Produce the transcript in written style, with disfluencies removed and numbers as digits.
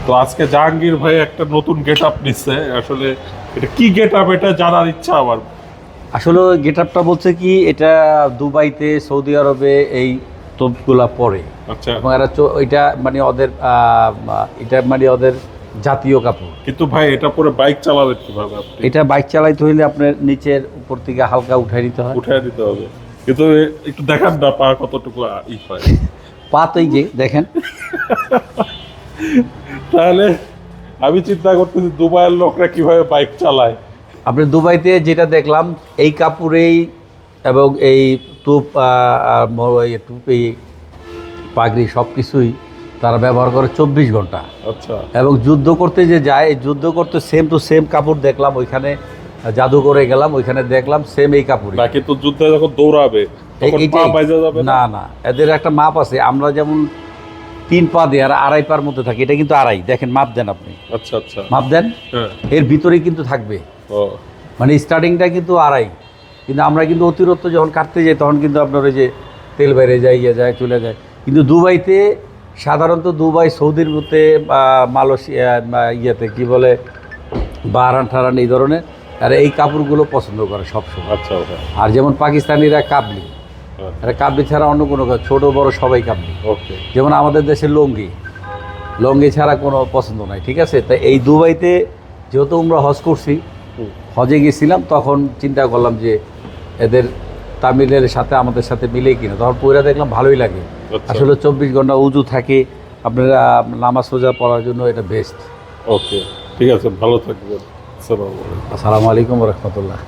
তো আজকে জাহাঙ্গীর ভাই একটা নতুন গেট আপ নিচ্ছে, আসলে এটা কি গেট আপ এটা জানার ইচ্ছা আমার। আসলে গেট আপটা বলছে কি, এটা দুবাইতে সৌদি আরবে এই তোপগুলা পরে আচ্ছা, এবং এরা এটা মানে ওদের এটা মানে ওদের জাতীয় কাপড়। কিন্তু ভাই এটা পরে বাইক চালাবেন কিভাবে আপনি? এটা বাইক চালাইতে হইলে আপনার নিচের উপর থেকে হালকা উঠাই নিতে হয়। উঠায় দিতে হবে, কিন্তু একটু দেখান না পা কতটুকু ই হয়। পা তো এই যে দেখেন। তাহলে আমি চিন্তা করতেছি দুবাইয়ের লোকরা কিভাবে বাইক চালায়। আপনি দুবাইতে যেটা দেখলাম এই কাপড়েই এবং এই টুপ টুপি পাগড়ি সব কিছুই তারা ব্যবহার করে 24 ঘন্টা। আচ্ছা, এবং যুদ্ধ করতে যে যায়, এই যুদ্ধ করতে সেম টু সেম কাপড় দেখলাম ওইখানে, জাদুঘরে গেলাম ওইখানে দেখলাম সেম এই কাপড়। না কিন্তু যুদ্ধে যখন দৌড়াবে তখন পা বাইজা যাবে না না, এদের একটা মাপ আছে। আমরা যেমন 3 পা দিয়ে আর 2.5 পার মধ্যে থাকি, এটা কিন্তু 2.5। দেখেন মাপ দেন আপনি, আচ্ছা আচ্ছা, মাপ দেন, হ্যাঁ, এর ভিতরেই কিন্তু থাকবে। ও মানে স্টার্টিংটা কিন্তু 2.5, কিন্তু আমরা কিন্তু অতিরিক্ত যখন কাটতে যাই তখন কিন্তু আপনার ওই যে তেল বাইরে যায়, ইয়ে যায়, চলে যায়। কিন্তু দুবাইতে সাধারণত দুবাই সৌদির মধ্যে মালয়েশিয়া ইয়েতে কি বলে বাহারান ঠারান এই ধরনের, আর এই কাপড়গুলো পছন্দ করে সবসময়। আচ্ছা, ওকে আর যেমন পাকিস্তানিরা কাবলি, হ্যাঁ, এটা কাবলি ছাড়া অন্য কোনো ছোট বড় সবাই কাবলি। ওকে, যেমন আমাদের দেশে লুঙ্গি, লুঙ্গি ছাড়া কোনো পছন্দ নাই, ঠিক আছে। তাই এই দুবাইতে যেহেতু আমরা হজ করছি, হজে গেছিলাম, তখন চিন্তা করলাম যে এদের তামিলের সাথে আমাদের সাথে মিলে কিনা, তখন পয়রা দেখলাম ভালোই লাগে। আচ্ছা। আসলে 24 ঘন্টা উজু থাকে, আপনারা নামাজ রোজা পড়ার জন্য এটা বেস্ট। ওকে, ঠিক আছে, ভালো থাকবেন। আসসালামু আলাইকুম। আসসালামু আলাইকুম রহমতুল্লাহ।